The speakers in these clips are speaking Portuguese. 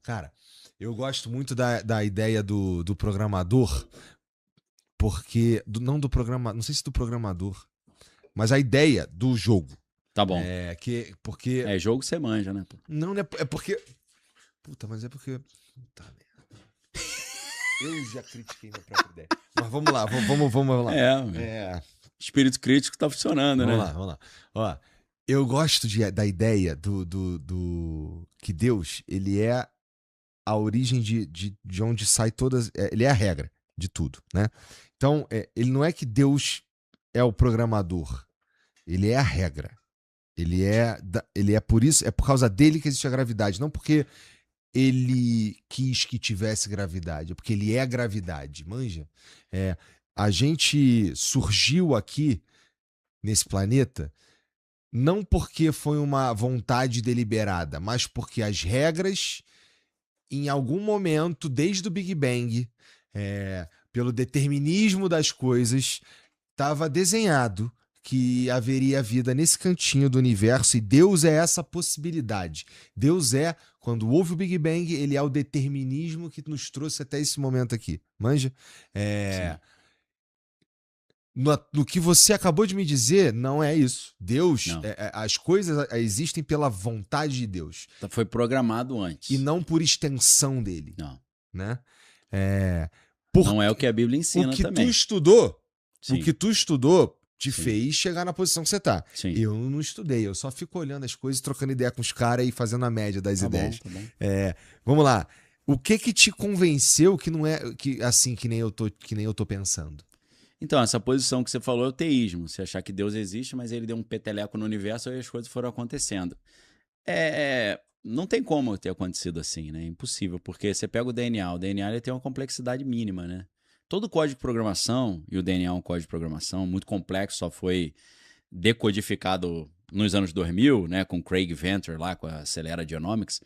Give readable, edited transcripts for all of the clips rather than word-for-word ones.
Cara, eu gosto muito da ideia do programador, porque. Não do programador. Não sei se do programador, mas a ideia do jogo. Tá bom. Porque. É jogo você manja, né? Pô? Não, é porque. Puta, mas é porque. Puta merda. Eu já critiquei minha própria ideia. Mas vamos lá, vamos lá. Espírito crítico tá funcionando, né? Vamos lá. Ó, eu gosto da ideia que Deus, ele é a origem de onde sai todas. Ele é a regra de tudo, né? Então, ele não é que Deus é o programador, ele é a regra. Ele é por isso, é por causa dele que existe a gravidade, não porque ele quis que tivesse gravidade, é porque ele é a gravidade, manja? A gente surgiu aqui nesse planeta não porque foi uma vontade deliberada, mas porque as regras, em algum momento, desde o Big Bang, pelo determinismo das coisas, estava desenhado que haveria vida nesse cantinho do universo, e Deus é essa possibilidade. Deus quando houve o Big Bang, ele é o determinismo que nos trouxe até esse momento aqui. Manja? No que você acabou de me dizer, não é isso. Deus, as coisas existem pela vontade de Deus. Foi programado antes. E não por extensão dele. Não. Né? Não é o que a Bíblia ensina também. O que tu estudou te Sim. fez chegar na posição que você tá. Sim. Eu não estudei, eu só fico olhando as coisas, trocando ideia com os caras e fazendo a média das ideias. Tá bom. Vamos lá. O que te convenceu que não é assim que nem eu tô pensando? Então, essa posição que você falou é o teísmo. Você achar que Deus existe, mas ele deu um peteleco no universo e as coisas foram acontecendo. Não tem como ter acontecido assim, né? É impossível, porque você pega o DNA ele tem uma complexidade mínima, né? Todo código de programação, e o DNA é um código de programação muito complexo, só foi decodificado nos anos 2000, né? Com Craig Venter lá, com a Acelera Genomics.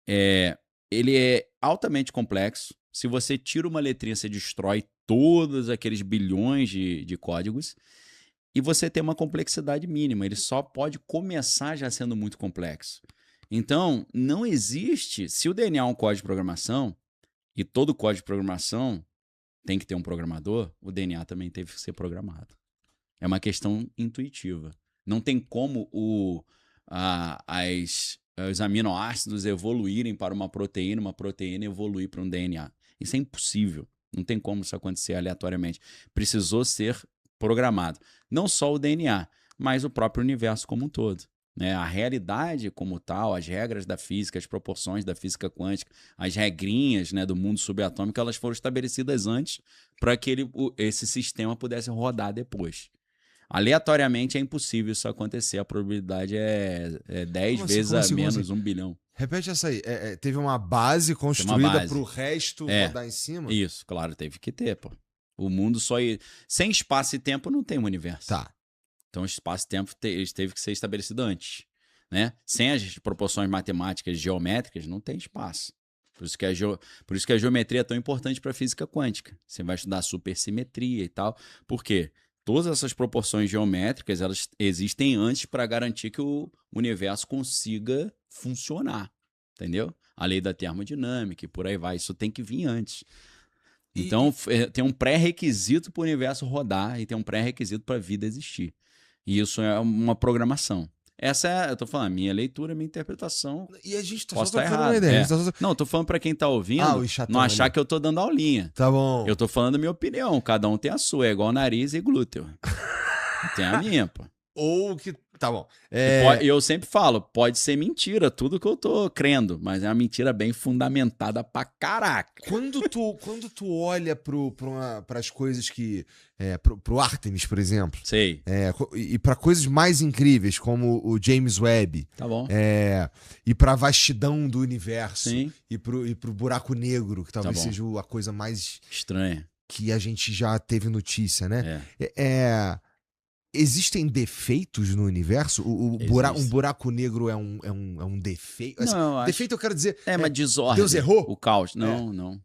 Ele é altamente complexo. Se você tira uma letrinha, você destrói todos aqueles bilhões de códigos. E você tem uma complexidade mínima. Ele só pode começar já sendo muito complexo. Então, não existe... Se o DNA é um código de programação, e todo código de programação tem que ter um programador, o DNA também teve que ser programado. É uma questão intuitiva. Não tem como os aminoácidos evoluírem para uma proteína evoluir para um DNA. Isso é impossível. Não tem como isso acontecer aleatoriamente. Precisou ser programado. Não só o DNA, mas o próprio universo como um todo. Né? A realidade como tal, as regras da física, as proporções da física quântica, as regrinhas, né, do mundo subatômico, elas foram estabelecidas antes para que esse sistema pudesse rodar depois. Aleatoriamente é impossível isso acontecer. A probabilidade é 10 vezes a menos 1 bilhão. Repete essa aí. Teve uma base construída para o resto rodar em cima? Isso, claro, teve que ter, pô. O mundo sem espaço e tempo não tem um universo. Tá. Então, o espaço e tempo teve que ser estabelecido antes. Né? Sem as proporções matemáticas geométricas, não tem espaço. Por isso que a geometria é tão importante para a física quântica. Você vai estudar supersimetria e tal. Por quê? Todas essas proporções geométricas, elas existem antes para garantir que o universo consiga funcionar. Entendeu? A lei da termodinâmica e por aí vai. Isso tem que vir antes. Então, tem um pré-requisito para o universo rodar e tem um pré-requisito para a vida existir. E isso é uma programação. Eu tô falando, minha leitura, minha interpretação. E a gente tá posso só estar trocando errado. uma ideia. Não, eu tô falando para quem tá ouvindo, não achar que eu tô dando aulinha. Tá bom. Eu tô falando a minha opinião, cada um tem a sua, é igual nariz e glúteo. Tem a minha, pô. Ou que... Tá bom. Eu sempre falo, pode ser mentira, tudo que eu tô crendo, mas é uma mentira bem fundamentada pra caraca. Quando tu olha pras coisas que... pro Artemis, por exemplo. Sei. E pra coisas mais incríveis, como o James Webb. Tá bom. E pra vastidão do universo. Sim. E pro buraco negro, que talvez seja a coisa mais... estranha. Que a gente já teve notícia, né? Existem defeitos no universo? Um buraco negro é um defeito? Não, defeito eu quero dizer... uma desordem. Deus errou? O caos. Não.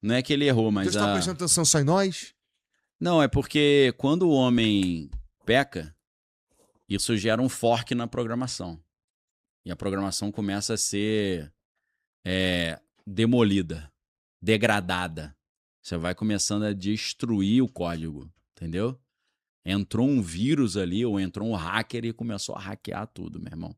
Não é que ele errou, mas... Deus tá prestando atenção só em nós? Não, é porque quando o homem peca, isso gera um fork na programação. E a programação começa a ser demolida, degradada. Você vai começando a destruir o código, entendeu? Entrou um vírus ali, ou entrou um hacker e começou a hackear tudo, meu irmão.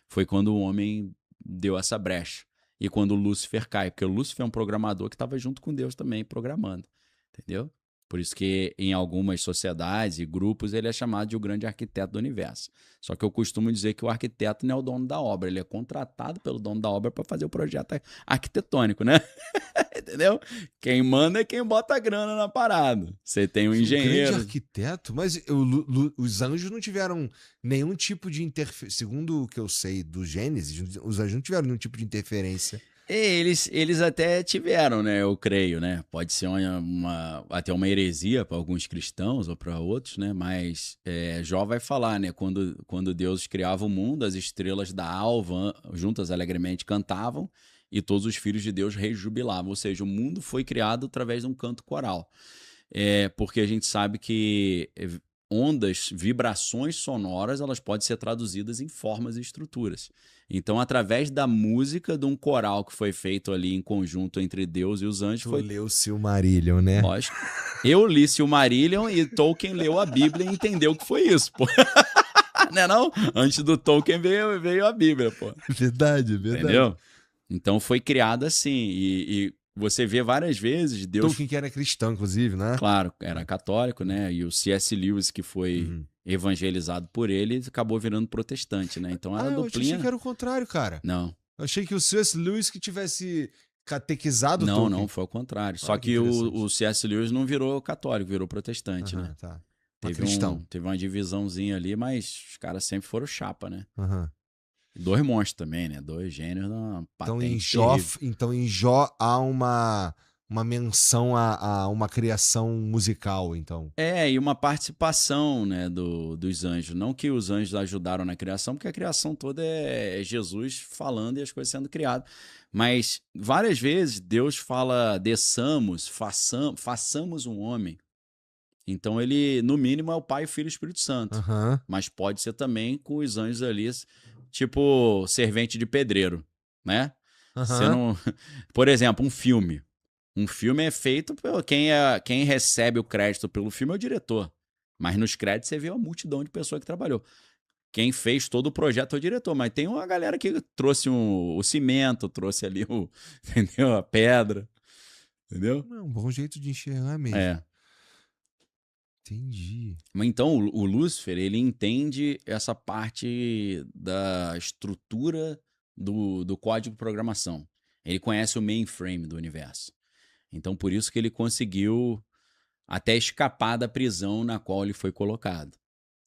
Foi quando o homem deu essa brecha. E quando o Lúcifer cai, porque o Lúcifer é um programador que estava junto com Deus também programando, entendeu? Por isso que em algumas sociedades e grupos ele é chamado de o grande arquiteto do universo. Só que eu costumo dizer que o arquiteto não é o dono da obra, ele é contratado pelo dono da obra para fazer o projeto arquitetônico, né? Entendeu? Quem manda é quem bota a grana na parada. Você tem um engenheiro. Grande arquiteto, mas os anjos não tiveram nenhum tipo de interferência. Segundo o que eu sei do Gênesis, os anjos não tiveram nenhum tipo de interferência. Eles até tiveram, né? Eu creio, né? Pode ser até uma heresia para alguns cristãos ou para outros, né? Mas Jó vai falar, né? Quando Deus criava o mundo, as estrelas da alva juntas alegremente cantavam e todos os filhos de Deus rejubilavam. Ou seja, o mundo foi criado através de um canto coral. Porque a gente sabe que ondas, vibrações sonoras, elas podem ser traduzidas em formas e estruturas. Então, através da música de um coral que foi feito ali em conjunto entre Deus e os anjos... Tu leu Silmarillion, né? Lógico. Eu li Silmarillion e Tolkien leu a Bíblia e entendeu o que foi isso, pô. Não é não? Antes do Tolkien veio a Bíblia, pô. Verdade. Entendeu? Então, foi criado assim. E você vê várias vezes Deus... Tolkien que era cristão, inclusive, né? Claro, era católico, né? E o C.S. Lewis, que foi evangelizado por ele, acabou virando protestante, né? Então era duplinha. Eu achei que era o contrário, cara. Não. Eu achei que o C.S. Lewis que tivesse catequizado Não, Tolkien. não, foi ao contrário. Só que o C.S. Lewis não virou católico, virou protestante, né? Tá. Teve uma divisãozinha ali, mas os caras sempre foram chapa, né? Aham. Dois monstros também, né? Dois gênios uma patente Então em Jó há uma menção a uma criação musical, então. E uma participação, né, dos anjos. Não que os anjos ajudaram na criação, porque a criação toda é Jesus falando e as coisas sendo criadas. Mas várias vezes Deus fala, desçamos, façamos um homem. Então ele, no mínimo, é o Pai, o Filho e o Espírito Santo. Aham. Mas pode ser também com os anjos ali, tipo servente de pedreiro, né? Você não... Por exemplo, um filme. Um filme é feito por quem recebe o crédito pelo filme é o diretor. Mas nos créditos você vê uma multidão de pessoas que trabalhou. Quem fez todo o projeto é o diretor, mas tem uma galera que trouxe o cimento, trouxe ali entendeu? A pedra. Entendeu? É um bom jeito de enxergar mesmo. Entendi. Então, o Lúcifer, ele entende essa parte da estrutura do código de programação. Ele conhece o mainframe do universo. Então, por isso que ele conseguiu até escapar da prisão na qual ele foi colocado.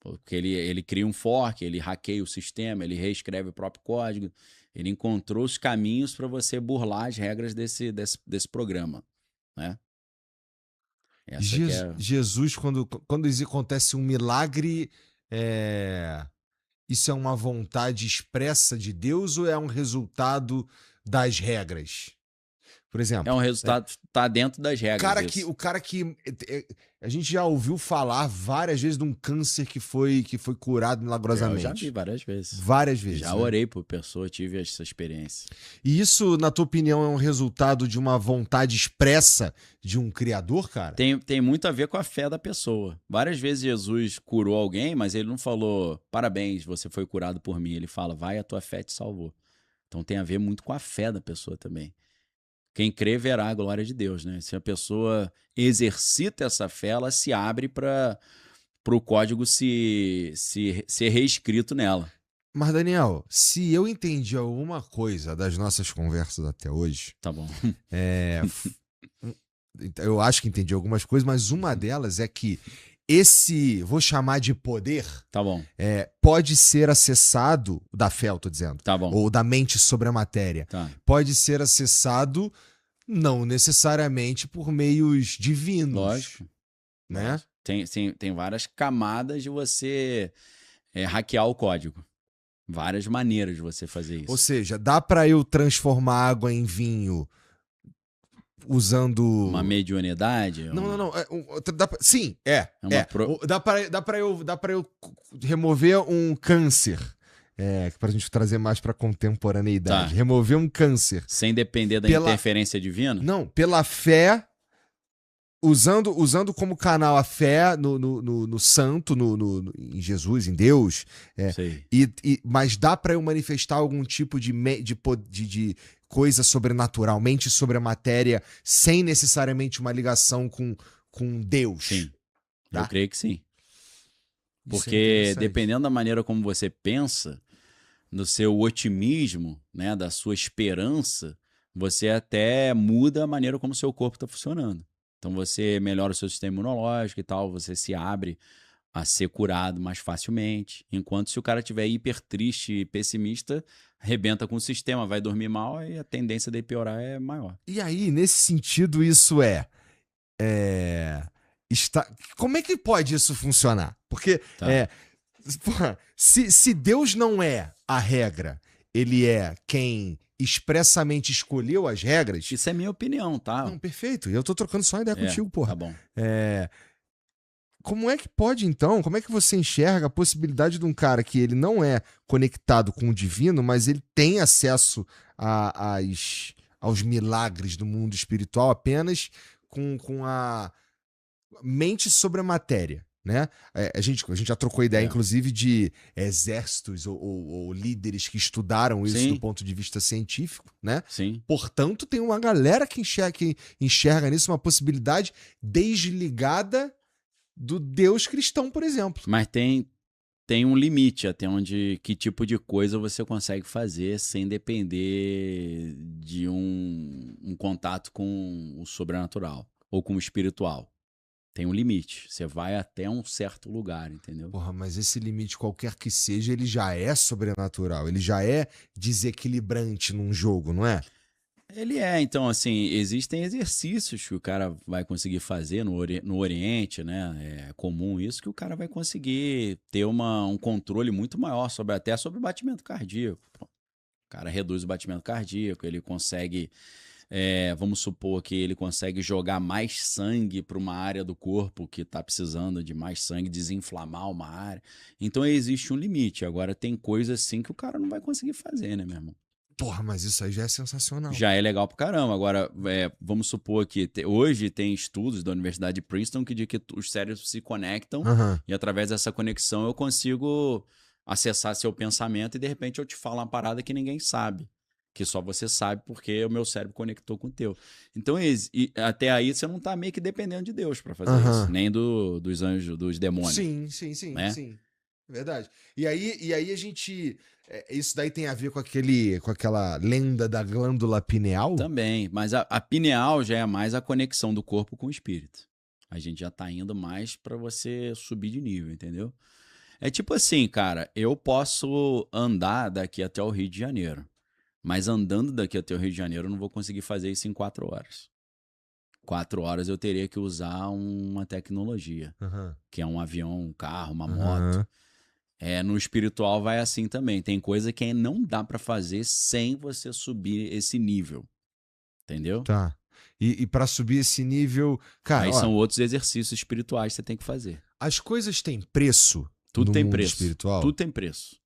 Porque ele cria um fork, ele hackeia o sistema, ele reescreve o próprio código. Ele encontrou os caminhos para você burlar as regras desse programa, né? Jesus, quando acontece um milagre, isso é uma vontade expressa de Deus ou é um resultado das regras? Por exemplo. É um resultado, tá dentro das regras. O cara que a gente já ouviu falar várias vezes de um câncer que foi curado milagrosamente. Eu já vi várias vezes. Várias vezes. Já orei por pessoa, tive essa experiência. E isso, na tua opinião, é um resultado de uma vontade expressa de um criador, cara? Tem muito a ver com a fé da pessoa. Várias vezes Jesus curou alguém, mas ele não falou, parabéns, você foi curado por mim. Ele fala, vai, a tua fé te salvou. Então tem a ver muito com a fé da pessoa também. Quem crê verá a glória de Deus, né? Se a pessoa exercita essa fé, ela se abre para o código ser reescrito nela. Mas, Daniel, se eu entendi alguma coisa das nossas conversas até hoje... Tá bom. Eu acho que entendi algumas coisas, mas uma delas é que vou chamar de poder, tá bom, pode ser acessado, da fé eu tô dizendo, tá bom, ou da mente sobre a matéria, tá, pode ser acessado não necessariamente por meios divinos. Lógico. Né? Tem várias camadas de você hackear o código. Várias maneiras de você fazer isso. Ou seja, dá para eu transformar água em vinho usando... Uma mediunidade? Não. Sim, Dá para eu remover um câncer pra gente trazer mais pra contemporaneidade. Tá. Remover um câncer. Sem depender da Pela- interferência divina? Não, pela fé, usando como canal a fé no santo, em Jesus, em Deus. Sei. Mas dá pra eu manifestar algum tipo de coisa sobrenatural, mente sobre a matéria, sem necessariamente uma ligação com Deus. Sim. Tá? Eu creio que sim. Isso é Porque interessante. dependendo da maneira como você pensa, no seu otimismo, né, da sua esperança, você até muda a maneira como o seu corpo está funcionando. Então você melhora o seu sistema imunológico e tal, você se abre a ser curado mais facilmente. Enquanto se o cara estiver hiper triste e pessimista, arrebenta com o sistema, vai dormir mal e a tendência dele piorar é maior. E aí, nesse sentido, isso como é que pode isso funcionar? Porque Tá. porra, se Deus não é a regra, ele é quem expressamente escolheu as regras. Isso é minha opinião, tá? Não, perfeito. Eu tô trocando só uma ideia contigo, porra. Tá bom. Como é que pode, então? Como é que você enxerga a possibilidade de um cara que ele não é conectado com o divino, mas ele tem acesso aos milagres do mundo espiritual apenas com a mente sobre a matéria, né? A gente já trocou ideia, inclusive, de exércitos ou líderes que estudaram isso Sim. do ponto de vista científico, né? Sim. Portanto, tem uma galera que enxerga nisso uma possibilidade desligada do Deus cristão, por exemplo. Mas tem um limite até onde que tipo de coisa você consegue fazer sem depender de um contato com o sobrenatural ou com o espiritual. Tem um limite. Você vai até um certo lugar, entendeu? Porra, mas esse limite, qualquer que seja, ele já é sobrenatural. Ele já é desequilibrante num jogo, não é? Ele é, então, assim, existem exercícios que o cara vai conseguir fazer no Oriente, né? É comum isso, que o cara vai conseguir ter um controle muito maior até sobre o batimento cardíaco. O cara reduz o batimento cardíaco, ele consegue, vamos supor que ele consegue jogar mais sangue para uma área do corpo que está precisando de mais sangue, desinflamar uma área. Então existe um limite. Agora tem coisas assim que o cara não vai conseguir fazer, né, meu irmão? Porra, mas isso aí já é sensacional. Já é legal pra caramba. Agora, vamos supor que hoje tem estudos da Universidade de Princeton que dizem que os cérebros se conectam e através dessa conexão eu consigo acessar seu pensamento e de repente eu te falo uma parada que ninguém sabe. Que só você sabe porque o meu cérebro conectou com o teu. Então, até aí você não tá meio que dependendo de Deus pra fazer isso. Nem dos anjos, dos demônios. Sim, né? sim. Verdade. E aí a gente... Isso daí tem a ver com aquela lenda da glândula pineal? Também, mas a pineal já é mais a conexão do corpo com o espírito. A gente já tá indo mais pra você subir de nível, entendeu? É tipo assim, cara, eu posso andar daqui até o Rio de Janeiro, mas andando daqui até o Rio de Janeiro eu não vou conseguir fazer isso em 4 horas. 4 horas eu teria que usar uma tecnologia, que é um avião, um carro, uma moto. No espiritual vai assim também. Tem coisa que não dá pra fazer sem você subir esse nível. Entendeu? Tá. E pra subir esse nível... Cara, aí são outros exercícios espirituais que você tem que fazer. As coisas têm preço Tudo no tem mundo preço. espiritual? Tudo tem preço.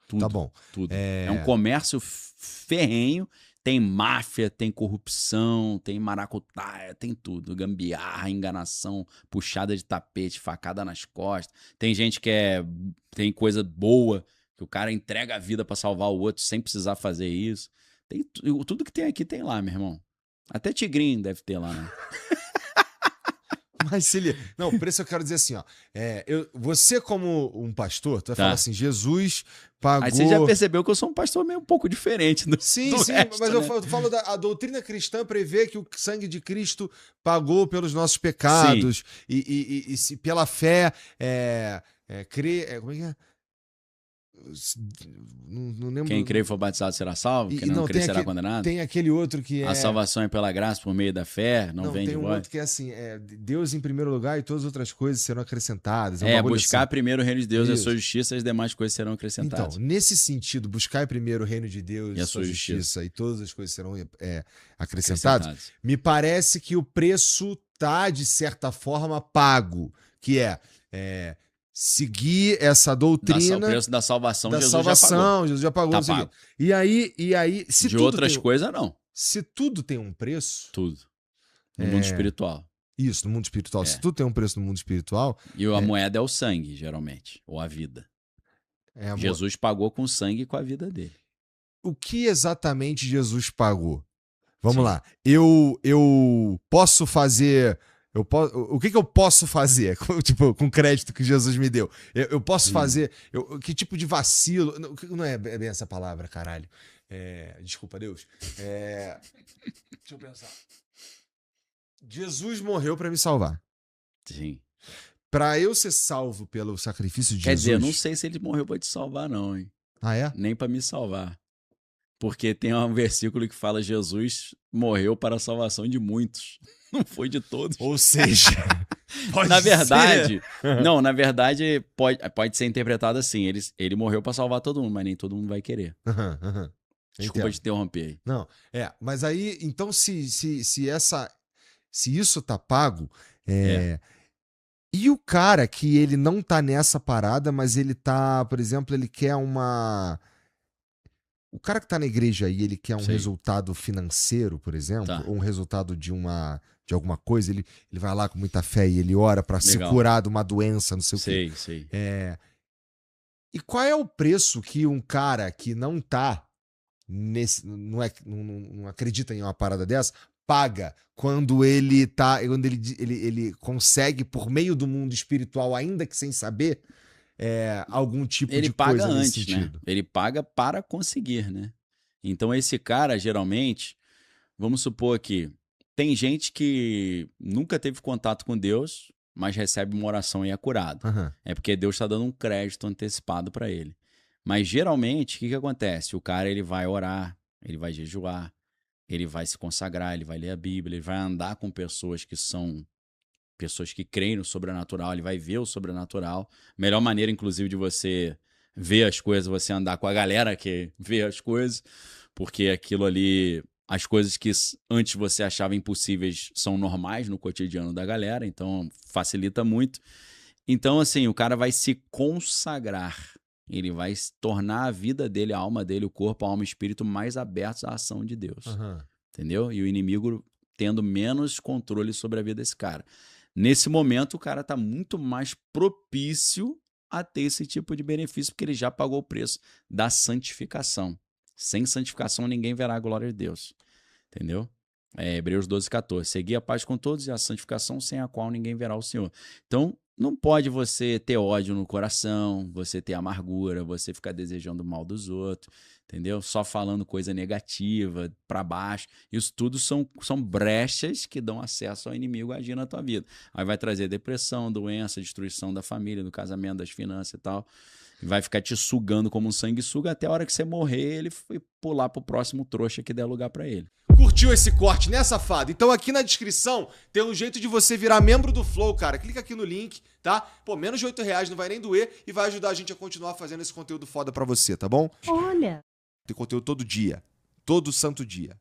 Tudo, Tá bom. Tudo. É um comércio ferrenho. Tem máfia, tem corrupção, tem maracutaia, tem tudo. Gambiarra, enganação, puxada de tapete, facada nas costas. Tem gente que tem coisa boa, que o cara entrega a vida pra salvar o outro sem precisar fazer isso. Tudo que tem aqui tem lá, meu irmão. Até tigrinho deve ter lá, né? Mas se ele... Não, por isso eu quero dizer assim, ó. Você como um pastor, tu vai falar assim, Jesus pagou... Aí você já percebeu que eu sou um pastor meio um pouco diferente do Sim, resto, mas né? eu falo a doutrina cristã prevê que o sangue de Cristo pagou pelos nossos pecados. E se pela fé crer... como é que é? Não lembro. Quem crê e for batizado será salvo, quem não crê será condenado. Tem aquele outro que é... A salvação é pela graça por meio da fé, não vem de tem vós. Outro que é assim, Deus em primeiro lugar e todas as outras coisas serão acrescentadas. Buscar assim. primeiro o reino de Deus e a Isso. sua justiça, e as demais coisas serão acrescentadas. Então, nesse sentido, buscar primeiro o reino de Deus E a sua justiça e todas as coisas serão acrescentadas, me parece que o preço tá, de certa forma, pago, que seguir essa doutrina O preço da salvação, da Jesus já pagou. salvação, Jesus já pagou. Tá não sei o pago. quê. E aí, se De tudo outras tem, coisas, não. se tudo tem um preço, Tudo. No mundo espiritual. isso, no mundo espiritual, se tudo tem um preço no mundo espiritual, E a moeda é o sangue, geralmente, ou a vida. Jesus pagou com o sangue e com a vida dele. O que exatamente Jesus pagou? Vamos Sim. lá. Eu posso fazer. O que eu posso fazer tipo, com o crédito que Jesus me deu? Eu posso fazer. Que tipo de vacilo. Não é bem essa palavra, caralho. Desculpa, Deus. Deixa eu pensar. Jesus morreu para me salvar. Sim. Para eu ser salvo pelo sacrifício de Quer Jesus. dizer, eu não sei se ele morreu para te salvar, não, hein? Ah, é? Nem para me salvar. Porque tem um versículo que fala: Jesus morreu para a salvação de muitos. Não foi de todos. Ou seja, pode Na verdade, ser. não, na verdade, pode ser interpretado assim: ele morreu para salvar todo mundo, mas nem todo mundo vai querer. Desculpa te interromper aí. Não, mas aí, então, se isso tá pago, e o cara que ele não tá nessa parada, mas ele tá, por exemplo, ele quer uma... O cara que tá na igreja aí, ele quer um resultado financeiro, por exemplo, ou um resultado de alguma coisa, ele vai lá com muita fé e ele ora pra se curar de uma doença, não sei o quê. Sei. E qual é o preço que um cara que não tá não acredita em uma parada dessa, paga quando ele consegue, por meio do mundo espiritual, ainda que sem saber, algum tipo de coisa nesse sentido? Né? Ele paga para conseguir, né? Então esse cara, geralmente, vamos supor que tem gente que nunca teve contato com Deus, mas recebe uma oração e é curado. É porque Deus está dando um crédito antecipado para ele. Mas geralmente, o que acontece? O cara ele vai orar, ele vai jejuar, ele vai se consagrar, ele vai ler a Bíblia, ele vai andar com pessoas que são pessoas que creem no sobrenatural, ele vai ver o sobrenatural. Melhor maneira, inclusive, de você ver as coisas, você andar com a galera que vê as coisas, porque aquilo ali, as coisas que antes você achava impossíveis são normais no cotidiano da galera, então facilita muito. Então, assim, o cara vai se consagrar. Ele vai tornar a vida dele, a alma dele, o corpo, a alma e o espírito mais abertos à ação de Deus. Entendeu? E o inimigo tendo menos controle sobre a vida desse cara. Nesse momento, o cara está muito mais propício a ter esse tipo de benefício, porque ele já pagou o preço da santificação. Sem santificação, ninguém verá a glória de Deus. Entendeu? Hebreus 12:14. Segui a paz com todos e a santificação, sem a qual ninguém verá o Senhor. Então, não pode você ter ódio no coração, você ter amargura, você ficar desejando o mal dos outros, entendeu? Só falando coisa negativa, para baixo. Isso tudo são brechas que dão acesso ao inimigo a agir na tua vida. Aí vai trazer depressão, doença, destruição da família, do casamento, das finanças e tal. E vai ficar te sugando como um sanguessuga até a hora que você morrer, ele foi pular pro próximo trouxa que der lugar para ele. Curtiu esse corte, né, safado? Então aqui na descrição tem um jeito de você virar membro do Flow, cara. Clica aqui no link, tá? Pô, menos de R$8, não vai nem doer e vai ajudar a gente a continuar fazendo esse conteúdo foda pra você, tá bom? Olha! Tem conteúdo todo dia, todo santo dia.